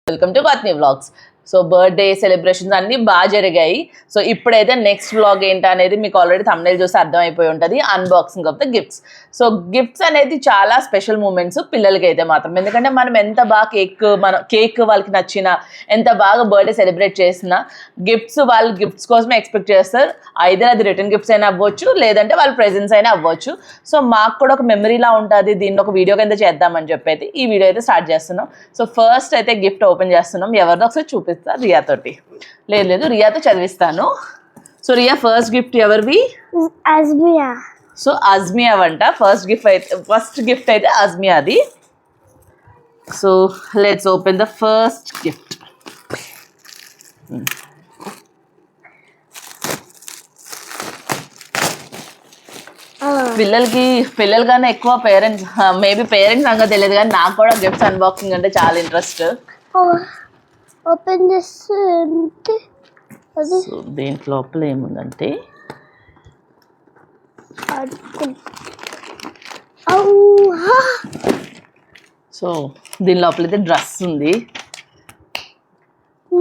Welcome to Patni vlogs. So birthday celebrations అన్ని బాగా జరిగాయి. సో ఇప్పుడైతే నెక్స్ట్ వ్లాగ్ ఏంటి అనేది మీకు ఆల్రెడీ థంబ్నెయిల్ చూసి అర్థమైపోయి ఉంటుంది, unboxing of the gifts. So gifts అనేది చాలా స్పెషల్ మూమెంట్స్ పిల్లలకి అయితే మాత్రం, ఎందుకంటే మనం ఎంత బాగా కేక్ వాళ్ళకి నచ్చిన, ఎంత బాగా బర్త్డే సెలబ్రేట్ చేసినా గిఫ్ట్స్ వాళ్ళు గిఫ్ట్స్ కోసమే ఎక్స్పెక్ట్ చేస్తారు. ఐదర్ అది రిటర్న్ గిఫ్ట్స్ అయినా అవ్వచ్చు, లేదంటే వాళ్ళ ప్రెజెంట్స్ అయినా అవ్వచ్చు. సో మాకు కూడా ఒక మెమరీలా ఉంటుంది, దీన్ని ఒక వీడియో కింద చేద్దామని చెప్పి అయితే ఈ వీడియో అయితే స్టార్ట్ చేస్తున్నాం. సో ఫస్ట్ అయితే గిఫ్ట్ ఓపెన్ చేస్తున్నాం. ఎవరిదో ఒకసారి చూపిస్తా రియా తోటి. లేదు రియాతో చదివిస్తాను. సో రియా, ఫస్ట్ గిఫ్ట్ ఎవరివి? అజ్మియా. సో అజ్మియా వంట ఫస్ట్ గిఫ్ట్ అయితే అజ్మియాది. So let's open the first gift. పిల్లలు కన్నా ఎక్కువ పేరెంట్స్, మేబీ పేరెంట్స్ అంగా తెలియదు కానీ నాకు కూడా గిఫ్ట్స్ అన్బాక్సింగ్ అంటే చాలా ఇంట్రెస్ట్. ఓపెన్ చేస్తే సో దీంట్లో లోపల ఏముందంటే, సో దీని లోపల అయితే డ్రెస్ ఉంది.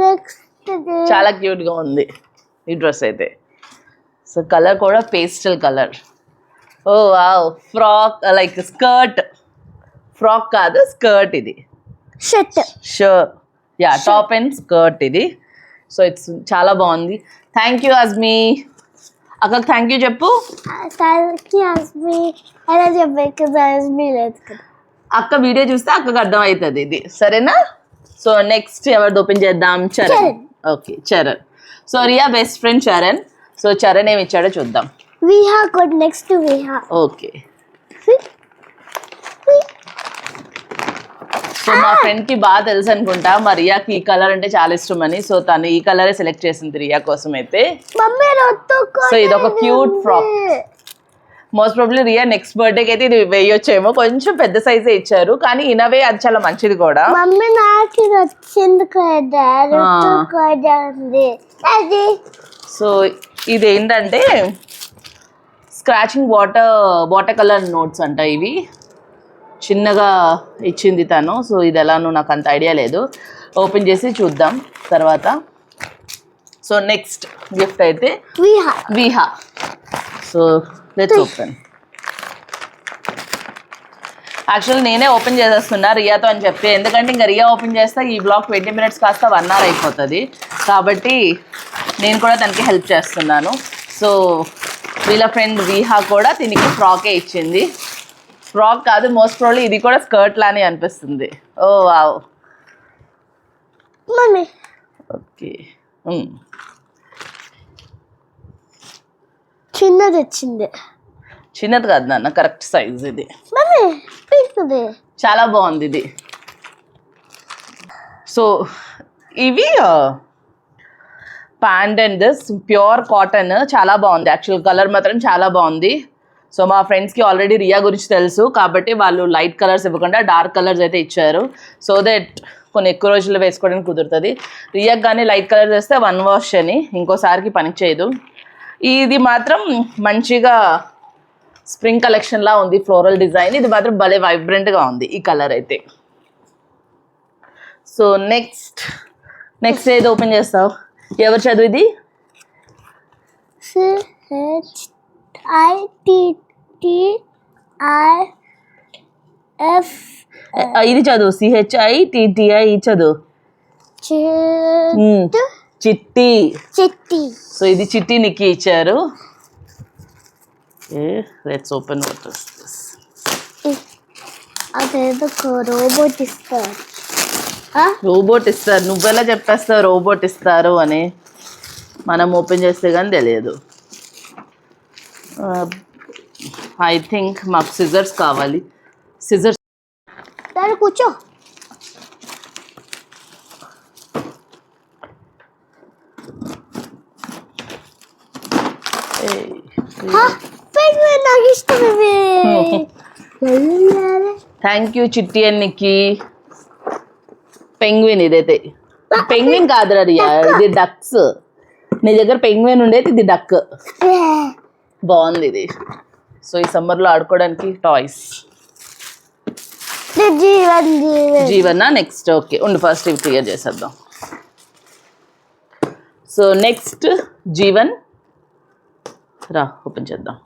నెక్స్ట్ చాలా క్యూట్ గా ఉంది ఈ డ్రెస్ అయితే. సో కలర్ కూడా pastel colour. Oh wow, frock like skirt. Frock కాదు, స్కర్ట్ ఇది. Shirt, yeah, top and skirt ఇది. సో ఇట్స్ చాలా బాగుంది. Thank you Ajmi. అక్కకు థ్యాంక్ యూ చెప్పు. అక్క వీడియో చూస్తే అక్కకు అర్థం అవుతుంది ఇది, సరేనా? సో నెక్స్ట్ ఎవరిది ఓపెన్ చేద్దాం? Charan. Okay, Charan. So Riya best friend Charan. So Charan ఏమి ఇచ్చాడో చూద్దాం. Next okay. సో మా ఫ్రెండ్ కి బాగా తెలుసు అనుకుంటా, మా రియాకి ఈ కలర్ అంటే చాలా ఇష్టం అని. సో తను ఈ కలరే సెలెక్ట్ చేసింది రియా కోసం అయితే. సో ఇది ఒక cute frock. Most probably Riya next బర్త్డేకి అయితే ఇది వేయొచ్చేమో. కొంచెం పెద్ద సైజే ఇచ్చారు, కానీ ఇనవే అది చాలా మంచిది కూడా. సో ఇది ఏంటంటే స్క్రాచింగ్ వాటర్ కలర్ నోట్స్ అంట ఇవి. చిన్నగా ఇచ్చింది తను. సో ఇది ఎలానో నాకు అంత ఐడియా లేదు, ఓపెన్ చేసి చూద్దాం తర్వాత. సో నెక్స్ట్ గిఫ్ట్ అయితే Viha. So let's open. Actually నేనే ఓపెన్ చేసేస్తున్నా రియాతో అని చెప్పి, ఎందుకంటే ఇంకా రియా ఓపెన్ చేస్తే ఈ బ్లాగ్ 20 minutes కాస్త 1 hour అయిపోతుంది. కాబట్టి నేను కూడా తనకి హెల్ప్ చేస్తున్నాను. సో వీళ్ళ ఫ్రెండ్ విహా కూడా దీనికి ఫ్రాకే ఇచ్చింది. ఫ్రాక్ కాదు, మోస్ట్ ప్రాబ్లీ ఇది కూడా స్కర్ట్ లానే అనిపిస్తుంది. ఓ వావ్. ఓకే, చిన్నది వచ్చింది. చిన్నది కాదు నాన్న, కరెక్ట్ సైజ్ ఇది. చాలా బాగుంది ఇది. సో ఇవి pant and this pure cotton, చాలా బాగుంది. యాక్చువల్ కలర్ మాత్రం చాలా బాగుంది. సో మా ఫ్రెండ్స్కి ఆల్రెడీ రియా గురించి తెలుసు కాబట్టి వాళ్ళు లైట్ కలర్స్ ఇవ్వకుండా డార్క్ కలర్స్ అయితే ఇచ్చారు. సో దట్ కొన్ని ఎక్కువ రోజులు వేసుకోవడానికి కుదురుతుంది. రియాకి కానీ లైట్ కలర్స్ వేస్తే 1 wash అని, ఇంకోసారికి పని చేయదు. ఇది మాత్రం మంచిగా స్ప్రింగ్ కలెక్షన్లా ఉంది, ఫ్లోరల్ డిజైన్. ఇది మాత్రం భలే వైబ్రెంట్గా ఉంది ఈ కలర్ అయితే. సో నెక్స్ట్ ఏది ఓపెన్ చేస్తావు? ఎవరు చదువు ఇది? ఇది చదువు. CHITTI చదువు. చిట్టి. సో ఇది చిట్టి నీకు ఇచ్చారు. Let's open. అదేదో రోబోట్ ఇస్తారు. రోబోట్ ఇస్తారు? నువ్వెలా చెప్పేస్తావు రోబోట్ ఇస్తారు అని? మనం ఓపెన్ చేస్తే కానీ తెలియదు. ఐ థింక్ మాకు సిజర్స్ కావాలి. సిజర్స్ కూర్చో. థ్యాంక్ యూ చిట్టి అన్నికి. పెంగ్విన్ ఇదైతే. పెంగ్విన్ కాదురా రియా, ఇది డక్స్. నీ దగ్గర పెంగ్విన్ ఉండేది, ఇది డక్. బాగుంది ఇది. సో ఈ సమ్మర్లో ఆడుకోవడానికి టాయ్స్. జీవన్ జీవన్ జీవన నెక్స్ట్. ఓకే ఉండు, ఫస్ట్ ఇవి క్లియర్ చేసేద్దాం. సో నెక్స్ట్ జీవన్, రా ఓపెన్ చేద్దాం.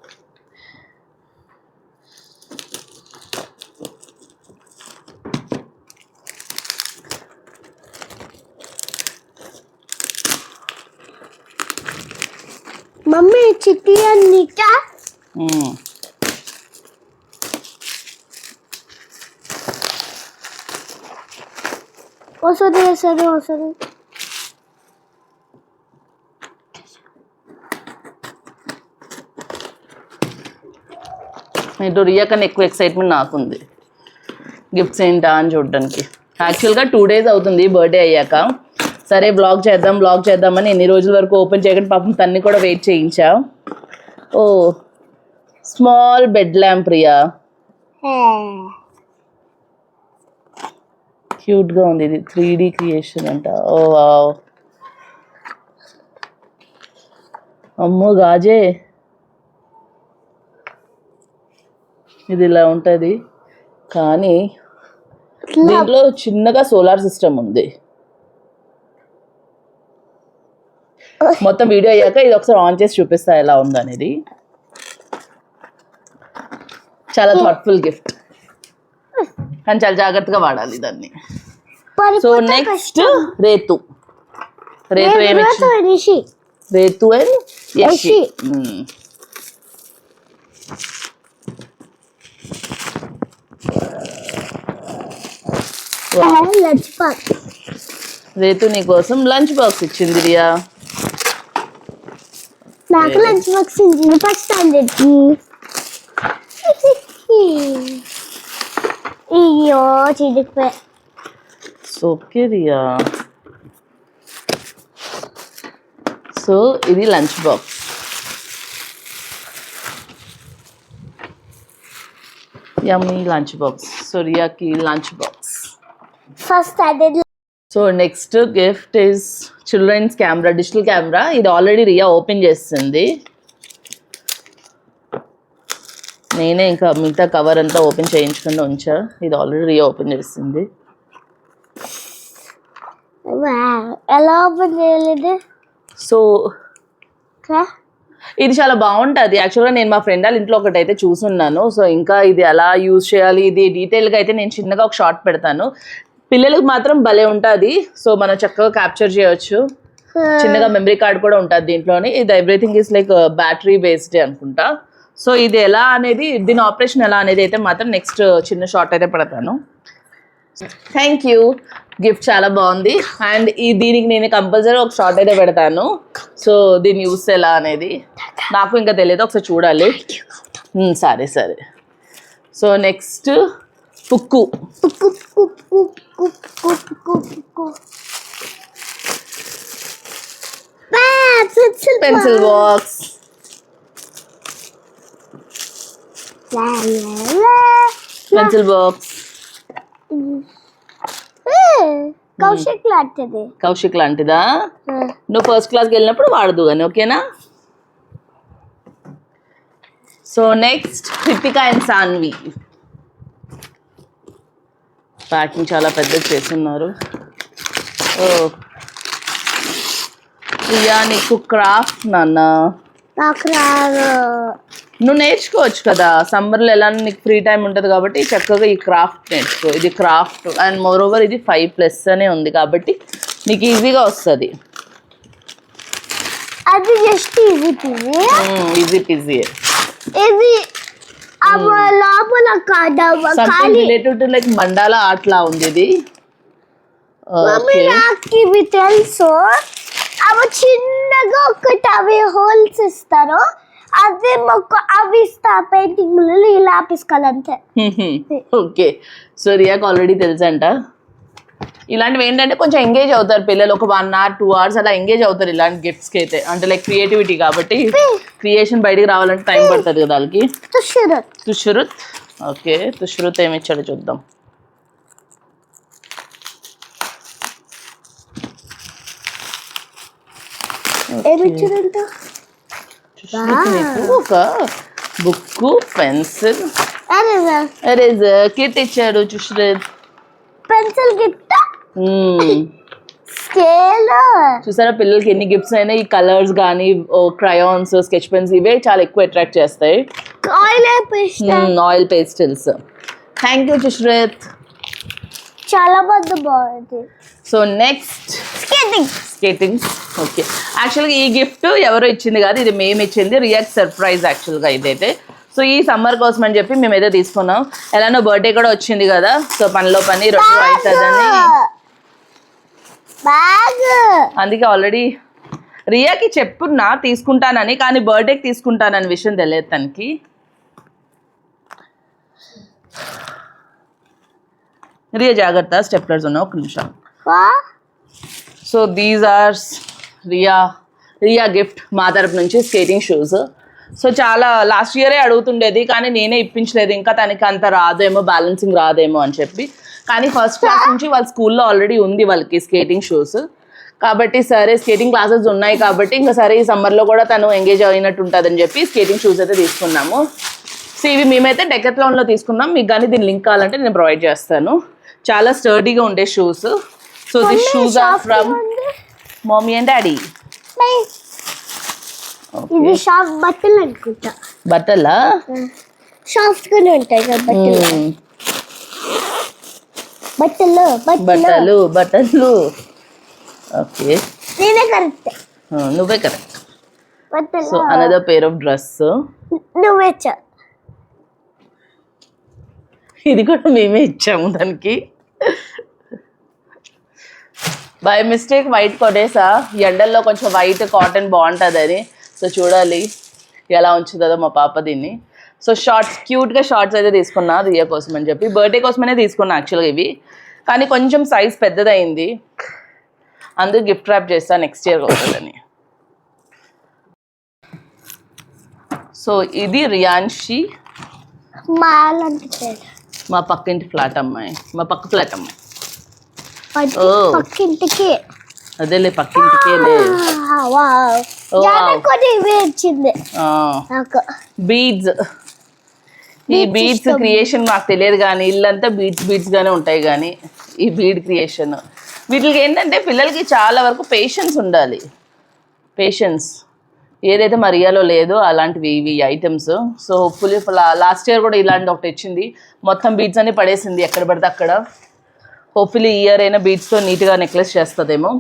మమ్మీ చిట్టి అన్నికా వస్తుంది వస్తుంది వస్తుంది. ఇటు రియా కన్నా ఎక్కువ ఎక్సైట్మెంట్ నాకుంది గిఫ్ట్స్ ఏంటా అని చూడడానికి. యాక్చువల్గా 2 days అవుతుంది బర్త్డే అయ్యాక. సరే బ్లాగ్ చేద్దామని ఎన్ని రోజుల వరకు ఓపెన్ చేయకుండా పాపం తన్ని కూడా వెయిట్ చేయించా. ఓ స్మాల్ బెడ్ ల్యాంప్ రియా, క్యూట్గా ఉంది. ఇది 3D క్రియేషన్ అంట. ఓ వావ్, అమ్మో గాజే. ఇది ఇలా ఉంటుంది కానీ దీంట్లో చిన్నగా సోలార్ సిస్టమ్ ఉంది. మొత్తం వీడియో అయ్యాక ఇది ఒకసారి ఆన్ చేసి చూపిస్తా ఎలా ఉందనేది. చాలా థాట్ఫుల్ గిఫ్ట్ కానీ చాలా జాగ్రత్తగా వాడాలి దాన్ని. సో నెక్స్ట్ రేతు ఏమి Rishi Rethu and Yashi. Lunch box. Rethu నీ కోసం లంచ్ బాక్స్ ఇచ్చింది రియా. నాకు లంచ్ బాక్స్ ఇచ్చింది ఫస్ట్ స్టాండర్డ్ కి. అయ్యో చిరిగిపోయా. ఓకే రియా, సో ఇది lunch box. Yummy lunch box. So రియాకి lunch box first standard. So next gift is children's camera, digital camera. ఇది ఆల్రెడీ రియా ఓపెన్ చేస్తుంది. నేనే ఇంకా మిగతా కవర్ అంతా ఓపెన్ చేయించకుండా ఉంచా. ఇది ఆల్రెడీ రియా ఓపెన్ చేస్తుంది. ఎలా ఓపెన్ చేయలేదు? సో ఇది చాలా బాగుంటుంది. యాక్చువల్గా నేను మా ఫ్రెండ్ వాళ్ళ ఇంట్లో ఒకటి అయితే చూసున్నాను. సో ఇంకా ఇది ఎలా యూజ్ చేయాలి ఇది డీటెయిల్గా అయితే నేను చిన్నగా ఒక షార్ట్ పెడతాను. పిల్లలకు మాత్రం భలే ఉంటుంది. సో మనం చక్కగా క్యాప్చర్ చేయొచ్చు. చిన్నగా మెమరీ కార్డ్ కూడా ఉంటుంది దీంట్లోని. ఇది everything is like battery based అనుకుంటా. సో ఇది ఎలా అనేది, దీని ఆపరేషన్ ఎలా అనేది అయితే మాత్రం నెక్స్ట్ చిన్న షార్ట్ అయితే పెడతాను. థ్యాంక్ యూ, గిఫ్ట్ చాలా బాగుంది. అండ్ దీనికి నేను కంపల్సరీ ఒక షార్ట్ అయితే పెడతాను. సో దీన్ని యూస్ ఎలా అనేది నాకు ఇంకా తెలియదు, ఒకసారి చూడాలి. సరే సరే. సో నెక్స్ట్ పుక్కు. Pencil box. Pencil box Kaushik లాంటిదా? నువ్వు ఫస్ట్ క్లాస్కి వెళ్ళినప్పుడు వాడదు కానీ, ఓకేనా? So next Krithika and Saanvi. Packing చాలా పెద్దది చేస్తున్నారు. ఓ ప్రియా, నీకు క్రాఫ్ట్ నాన్న నువ్వు నేర్చుకోవచ్చు కదా. సమ్మర్లో ఎలా నీకు ఫ్రీ టైం ఉంటుంది కాబట్టి చక్కగా ఈ క్రాఫ్ట్ నేర్చుకో. ఇది క్రాఫ్ట్ అండ్ మోర్ ఓవర్ ఇది 5+ అనే ఉంది కాబట్టి నీకు ఈజీగా వస్తుంది. అది జస్ట్ ఈజీ పీజీ. ఇది లోపల రిలేటెడ్ టు లైక్ మండాలా ఆర్ట్లా ఉంది ఇది. నాకు ఇవి తెలుసు. అవి చిన్నగా ఒకటి అవి హోల్స్ ఇస్తారు. అదే అవి ఇస్తా పెయింటింగ్ ఇలా ఆపిసుకోవాలంతే. ఓకే. సో రియాకి ఆల్రెడీ తెలుసంట. ఇలాంటివి ఏంటంటే కొంచెం ఎంగేజ్ అవుతారు పిల్లలు. ఒక 1 hour 2 hours అలా ఎంగేజ్ అవుతారు ఇలాంటి గిఫ్ట్స్కి అయితే. అంటే లైక్ క్రియేటివిటీ కాబట్టి క్రియేషన్ బయటికి రావాలంటే టైం పడుతుంది కదా వాళ్ళకి. తుషురుత్. ఓకే, తుషురుత్ ఏమి ఇచ్చాడో చూద్దాం. ఒక బుక్, పెన్సిల్, ఎరేజర్ కిట్ ఇచ్చాడు సుశ్రిత్. Pencil gift, scale. చూసారా పిల్లలకి ఎన్ని గిఫ్ట్స్ అయినా ఈ కలర్స్ కానీ క్రయాన్స్, స్కెచ్ పెన్స్ ఇవే చాలా ఎక్కువ అట్రాక్ట్ చేస్తాయి. ఆయిల్ పేస్టిల్స్. Thank you Sushrith. చాలా బాగుంది. So next skating. ఓకే, యాక్చువల్గా ఈ గిఫ్ట్ ఎవరో ఇచ్చింది కాదు, ఇది మేము ఇచ్చింది. రియాక్ట్ సర్ప్రైజ్ యాక్చువల్గా ఇదైతే. సో ఈ సమ్మర్ కోసం అని చెప్పి మేము ఏదో తీసుకున్నాం. ఎలానో బర్త్డే కూడా వచ్చింది కదా, సో పనిలో పని 2 అవుతుందని అందుకే ఆల్రెడీ రియాకి చెప్పున్నా తీసుకుంటానని, కానీ బర్త్డేకి తీసుకుంటానని విషయం తెలియదు తనకి. రియా జాగ్రత్త, స్టెప్లర్స్ ఉన్నాయి, ఒక నిమిషం. So these are Riya gift మా తరపు నుంచి, స్కేటింగ్ షూస్. సో చాలా లాస్ట్ ఇయరే అడుగుతుండేది, కానీ నేనే ఇప్పించలేదు. ఇంకా తనకి అంత రాదేమో, బ్యాలెన్సింగ్ రాదేమో అని చెప్పి. కానీ ఫస్ట్ క్లాస్ నుంచి వాళ్ళ స్కూల్లో ఆల్రెడీ ఉంది వాళ్ళకి స్కేటింగ్ షూస్. కాబట్టి సరే స్కేటింగ్ క్లాసెస్ ఉన్నాయి కాబట్టి ఇంకా సరే ఈ సమ్మర్లో కూడా తను ఎంగేజ్ అయినట్టు ఉంటుందని చెప్పి స్కేటింగ్ షూస్ అయితే తీసుకున్నాము. సో ఇవి మేమైతే డెకత్లాన్లో తీసుకున్నాం. మీకు కానీ దీని లింక్ కావాలంటే నేను ప్రొవైడ్ చేస్తాను. చాలా స్టర్డీగా ఉండే shoes. So this shoes are from mummy and daddy. ఇది షాఫ్ట్ బట్టలు అనుకుంటా. బట్టలా? సాఫ్ట్ గానే ఉంటాయి కదా బట్టలు. బట్టలు. ఓకే, నేనే కరెక్ట్. నువ్వే కరెక్ట్. బట్టలు. So another pair of dress. నువ్వే ఇది కూడా మేమే ఇచ్చాము దానికి. బై మిస్టేక్ వైట్ కొనేసా, ఎండల్లో కొంచెం వైట్ కాటన్ బాగుంటుందని. సో చూడాలి ఎలా ఉంచుతుందో మా పాప దీన్ని. సో షార్ట్స్, క్యూట్గా షార్ట్స్ అయితే తీసుకున్నా రియా కోసం అని చెప్పి. బర్త్డే కోసమనే తీసుకున్నా యాక్చువల్గా ఇవి, కానీ కొంచెం సైజ్ పెద్దదైంది, అందుకు గిఫ్ట్ ర్యాప్ చేస్తా నెక్స్ట్ ఇయర్ అవుతుందని. సో ఇది రియాన్షి, మా పక్కింటి ఫ్లాట్ అమ్మాయి, మా పక్క ఫ్లాట్ అమ్మాయి. పక్కింటికి అదేలే, పక్కింటికే. బీడ్స్. ఈ బీడ్స్ క్రియేషన్ నాకు తెలియదు, కానీ ఇల్లంతా బీడ్స్ గానే ఉంటాయి. కానీ ఈ బీడ్ క్రియేషన్ వీటికి ఏంటంటే పిల్లలకి చాలా వరకు పేషెన్స్ ఉండాలి. పేషెన్స్ ఏదైతే మరియాలో లేదో అలాంటివి ఇవి items. So hopefully last year కూడా ఇలాంటి ఒకటి ఇచ్చింది, మొత్తం బీడ్స్ అన్ని పడేసింది ఎక్కడ పడితే అక్కడ. హోప్ఫుల్లీ ఈ ఇయర్ అయినా బీడ్స్తో నీట్గా నెక్లెస్ చేస్తుందేమో.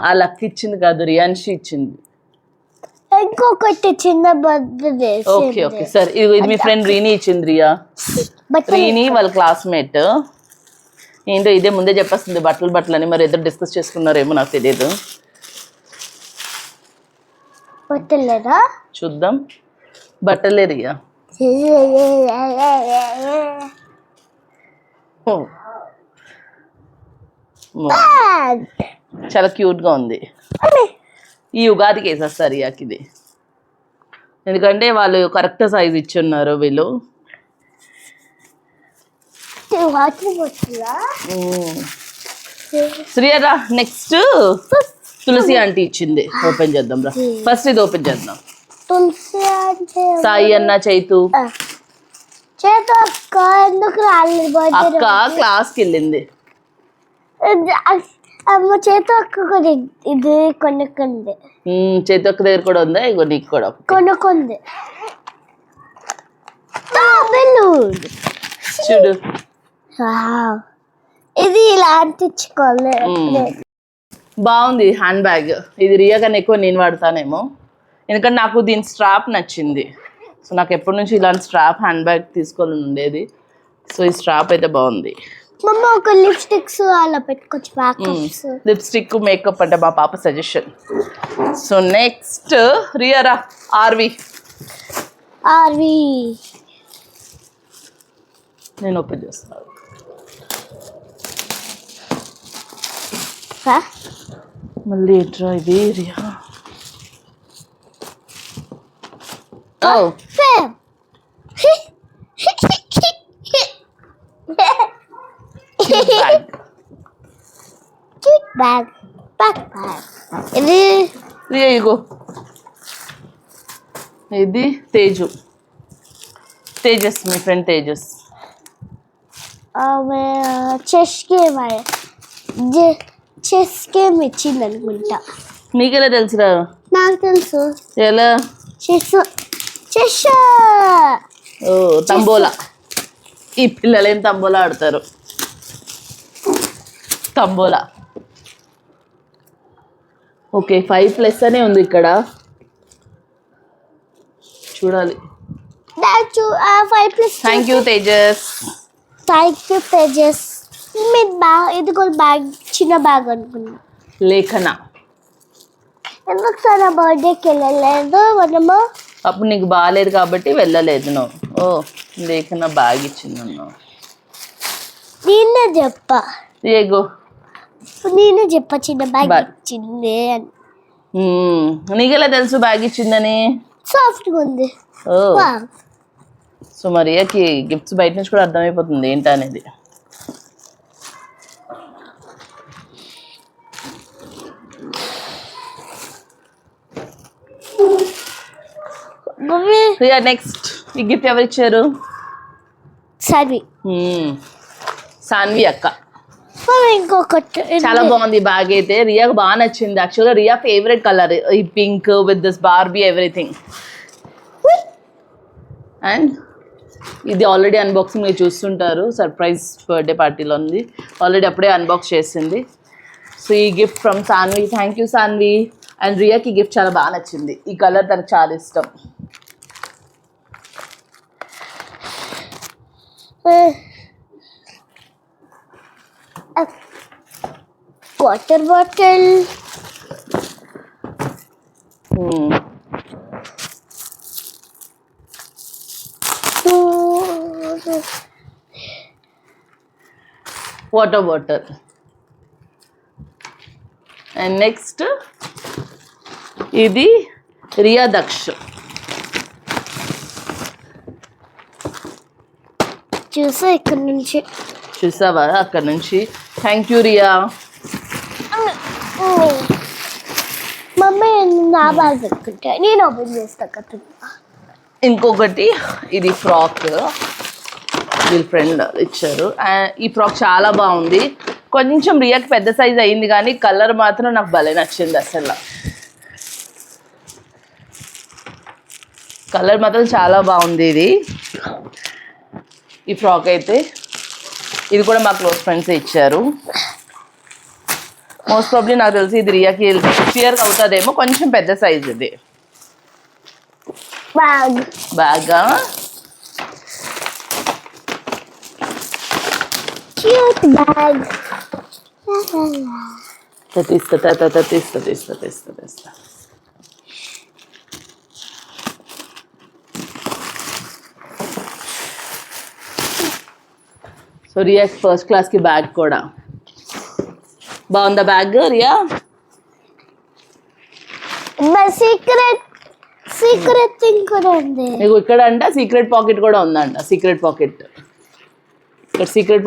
ఆ లక్ ఇచ్చింది కాదు, రియాన్షి ఇచ్చింది. ఇంకొకటి చిన్న బర్త్డే. ఓకే ఓకే సరే, ఇది మీ ఫ్రెండ్ రీని ఇచ్చింది. రీని వాళ్ళ క్లాస్మేట్. ఏంటో ఇదే ముందే చెప్పేస్తుంది బట్టలు అని. మరి ఇద్దరు డిస్కస్ చేసుకున్నారేమో నాకు తెలియదు. బట్టలేదా చూద్దాం. బట్టలే రియా. చాలా క్యూట్ గా ఉంది. ఈ ఉగాదికి వేసేస్తారు రియాకి ఇది, ఎందుకంటే వాళ్ళు కరెక్ట్ సైజ్ ఇచ్చున్నారు వీళ్ళు. శ్రీయరా నెక్స్ట్ తులసి ఆంటీ ఇచ్చింది, ఓపెన్ చేద్దాం రా. ఫస్ట్ ఇది ఓపెన్ చేద్దాం. సాయి అన్న చైతు అక్క ఎందుకు రాలేదు? అక్క క్లాస్కి వెళ్ళింది. చేతు అక్క కూడా ఇది కొనుక్కుంది. చేతు అక్క దగ్గర కూడా ఉందా? ఇగో నీకు కూడా కొనుక్కుంది. చూడు ఇది ఇలా అంటించుకోవాలి. బాగుంది హ్యాండ్ బ్యాగ్. ఇది రియా కన్నా ఎక్కువ నేను వాడతానేమో, ఎందుకంటే నాకు దీని స్ట్రాప్ నచ్చింది. సో నాకు ఎప్పటి నుంచి ఇలాంటి స్ట్రాప్ హ్యాండ్ బ్యాగ్ తీసుకోవాలని ఉండేది. సో ఈ స్ట్రాప్ అయితే బాగుంది. మమ్మ ఒక లిప్స్టిక్స్ అలా పెట్టుకోవచ్చు. మేకప్స్, లిప్స్టిక్, మేకప్ అంటే మా పాప సజెషన్. సో నెక్స్ట్ రియరా ఆర్వి. నేను ఓపెన్ చేస్తాను. మళ్ళీ ఎట్రా ఇది రియా. ఇది రియా ఇగో, ఇది తేజు. తేజస్, మీ ఫ్రెండ్ తేజస్. ఆమె చెస్ గేమ్ ఇచ్చింది అనుకుంటా. నీకెలా తెలుసురా? నాకు తెలుసు. ఎలా? చెస్ ఓ తంబోలా. ఈ పిల్లలు ఏం తంబోలా ఆడతారు. తంబోలా. ఓకే 5+ అనే ఉంది ఇక్కడ, చూడాలి. 5+. Thank you Tejas. ఇది కూడా బ్యాగ్, చిన్న బ్యాగ్ అనుకున్నా. లేఖన. ఎందుకు సార్ నా బర్త్డేకి వెళ్ళలేదు మనము? అప్పుడు నీకు బాగాలేదు కాబట్టి వెళ్ళలేదు నువ్వు. ఓ లేఖన బ్యాగ్ ఇచ్చింది అన్నావు. నేనే చెప్పా. ఏగో నేనే చెప్పా చిన్న బ్యాగ్ ఇచ్చింది అని. నీకెలా తెలుసు బ్యాగ్ ఇచ్చిందని? సాఫ్ట్గా ఉంది. ఓ సో మరియాకి గిఫ్ట్స్ బయట నుంచి కూడా అర్థమైపోతుంది ఏంటనేది. రియా నెక్స్ట్ ఈ గిఫ్ట్ ఎవరు ఇచ్చారు? సాన్వి అక్క. ఇంకొకటి చాలా బాగుంది బ్యాగ్ అయితే. రియాకి బాగా నచ్చింది. యాక్చువల్గా రియా ఫేవరెట్ కలర్ ఈ pink with this Barbie everything. And ఇది ఆల్రెడీ అన్బాక్సింగ్ మీరు చూస్తుంటారు. సర్ప్రైజ్ బర్త్డే పార్టీలో ఉంది, ఆల్రెడీ అప్పుడే అన్బాక్స్ చేసింది. సో ఈ gift from Saanvi. Thank you Saanvi. And రియాకి ఈ గిఫ్ట్ చాలా బాగా నచ్చింది. ఈ కలర్ తనకు చాలా ఇష్టం. Water bottle. Water bottle. And next ఇది రియా దక్ష్. చూసా ఇక్కడ నుంచి. చూసావా అక్కడ నుంచి. Thank you Riya. మమ్మీ నా బ్యాగ్ పెట్టుకుంటా, నేను ఓపెన్ చేస్తా కదా. ఇంకొకటి ఇది ఫ్రాక్ వీళ్ళ ఫ్రెండ్ ఇచ్చారు. ఈ ఫ్రాక్ చాలా బాగుంది. కొంచెం రియాకి పెద్ద సైజ్ అయింది కానీ కలర్ మాత్రం నాకు భలే నచ్చింది. అసలు కలర్ మాత్రం చాలా బాగుంది. ఈ ఫ్రాక్ అయితే ఇది కూడా మా క్లోజ్ ఫ్రెండ్స్ ఇచ్చారు. మోస్ట్ ప్రాబ్లీ నాకు తెలిసి ఇది రియాకి నెక్స్ట్ ఇయర్కి అవుతుందేమో. కొంచెం పెద్ద సైజ్ ఇది బ్యాగా. తీస్తా. సో రియా ఫస్ట్ క్లాస్కి బ్యాగ్ కూడా బాగుందా బ్యాగ్ రియా? సీక్రెట్ థింగ్ కూడా ఉంది. నీకు ఇక్కడ అంట సీక్రెట్ పాకెట్ కూడా ఉందంట. Secret pocket. సీక్రెట్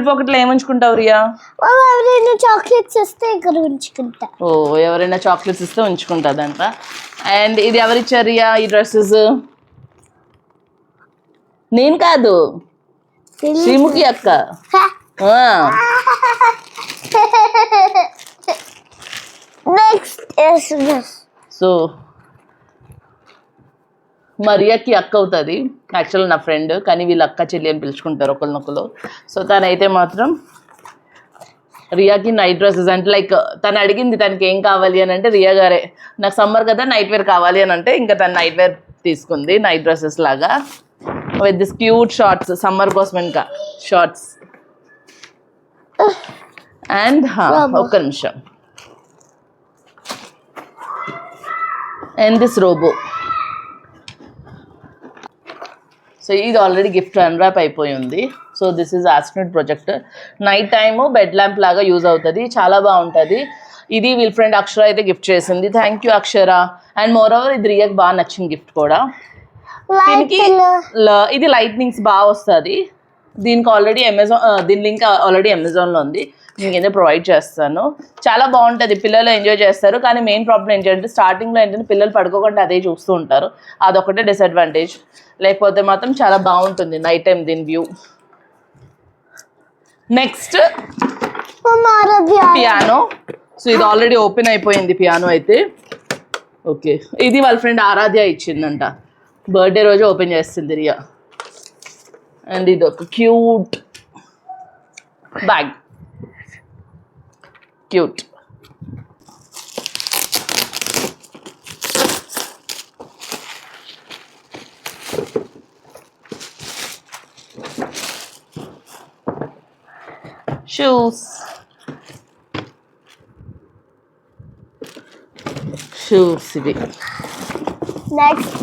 పాకెట్లో ఏముంచుకుంటావు రియా? ఎవరైనా చాక్లెట్స్ ఇస్తే ఇక్కడ ఉంచుకుంటా. ఓ ఎవరైనా చాక్లెట్స్ ఇస్తే ఉంచుకుంటుందంట. అండ్ ఇది ఎవరిచ్చారు రియా ఈ డ్రెస్సెస్? నేను కాదు, శ్రీముఖి అక్క. సో మరియాకి అక్క అవుతుంది. యాక్చువల్ నా ఫ్రెండ్ కానీ వీళ్ళు అక్క చెల్లి అని పిలుచుకుంటారు ఒకరినొకరు. సో తనైతే మాత్రం రియాకి నైట్ డ్రెస్సెస్ అంటే లైక్ తను అడిగింది తనకి ఏం కావాలి అని అంటే రియా గారే నాకు సమ్మర్ కదా నైట్ వేర్ కావాలి అని అంటే ఇంకా తను నైట్ వేర్ తీసుకుంది. నైట్ డ్రెస్సెస్ లాగా with this cute shorts, summer కోసం ఇంకా షార్ట్స్. అండ్ ఒక్క నిమిషం. And this robot. సో ఇది ఆల్రెడీ గిఫ్ట్ అన్రాప్ అయిపోయి ఉంది. So this is astronaut projector. Night time bed lamp లాగా యూజ్ అవుతుంది, చాలా బాగుంటుంది. ఇది వీళ్ళ ఫ్రెండ్ అక్షర అయితే గిఫ్ట్ చేసింది. Thank you Akshara. And more over ఇది రియాకి బాగా నచ్చిన గిఫ్ట్ కూడా. దీనికి ఇది లైట్నింగ్స్ బాగా వస్తుంది. దీనికి ఆల్రెడీ దీని లింక్ ఆల్రెడీ అమెజాన్లో ఉంది, మీకు ఏదో ప్రొవైడ్ చేస్తాను. చాలా బాగుంటుంది, పిల్లలు ఎంజాయ్ చేస్తారు. కానీ మెయిన్ ప్రాబ్లం ఏంటంటే స్టార్టింగ్లో ఏంటంటే పిల్లలు పడుకోకుండా అదే చూస్తూ ఉంటారు, అదొకటే డిసడ్వాంటేజ్. లేకపోతే మాత్రం చాలా బాగుంటుంది నైట్ టైం దీని వ్యూ. Next piano. సో ఇది ఆల్రెడీ ఓపెన్ అయిపోయింది పియానో అయితే. ఓకే, ఇది వాళ్ళ ఫ్రెండ్ ఆరాధ్య ఇచ్చిందంట, బర్త్డే రోజు ఓపెన్ చేస్తుంది రియా. అండ్ ఇది ఒక క్యూట్ బ్యాగ్, క్యూట్. షూస్ ఇది. నెక్స్ట్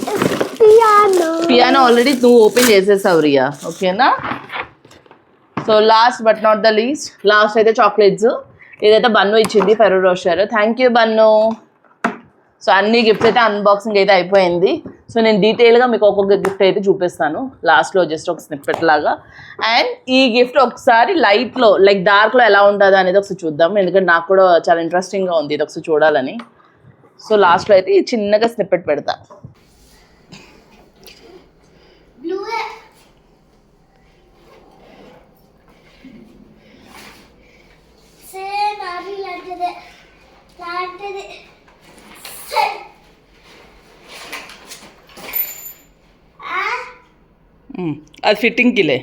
పియానో ఆల్రెడీ నువ్వు ఓపెన్ చేసేసావు రియా, ఓకేనా. So last but not the least, last అయితే చాక్లెట్స్. ఇదైతే బన్ను ఇచ్చింది, Ferrero Rocher. Thank you Bannu. So అన్ని గిఫ్ట్స్ అయితే అన్బాక్సింగ్ అయితే అయిపోయింది. సో నేను డీటెయిల్గా మీకు ఒక్కొక్క గిఫ్ట్ అయితే చూపిస్తాను లాస్ట్లో, జస్ట్ ఒక స్నిప్పెట్ లాగా. అండ్ ఈ గిఫ్ట్ ఒకసారి లైట్లో లైక్ డార్క్లో ఎలా ఉంటుంది అనేది ఒకసారి చూద్దాం, ఎందుకంటే నాకు కూడా చాలా ఇంట్రెస్టింగ్గా ఉంది ఇది ఒకసారి చూడాలని. సో లాస్ట్లో అయితే ఈ చిన్నగా స్నిప్పెట్ పెడతా. అది ఫిట్టింగ్కిలే,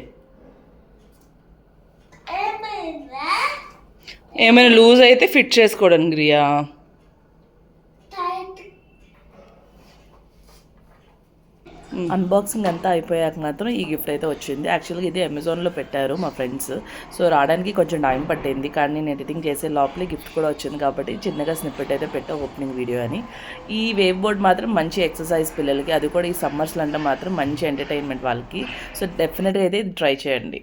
ఏమైనా లూజ్ అయితే ఫిట్ చేసుకోవడానికి రియా. అన్బాక్సింగ్ అంతా అయిపోయాక మాత్రం ఈ గిఫ్ట్ అయితే వచ్చింది. యాక్చువల్గా ఇది అమెజాన్లో పెట్టారు మా ఫ్రెండ్స్, సో రావడానికి కొంచెం టైం పట్టింది. కానీ నేను ఎడిటింగ్ చేసే లోపలే గిఫ్ట్ కూడా వచ్చింది కాబట్టి చిన్నగా స్నిప్పెట్ అయితే పెట్టా, ఓపెనింగ్ వీడియో అని. ఈ వేవ్ బోర్డ్ మాత్రం మంచి ఎక్సర్సైజ్ పిల్లలకి, అది కూడా ఈ సమ్మర్స్లో అంటే మాత్రం మంచి ఎంటర్టైన్మెంట్ వాళ్ళకి. సో డెఫినెట్గా అయితే ఇది ట్రై చేయండి.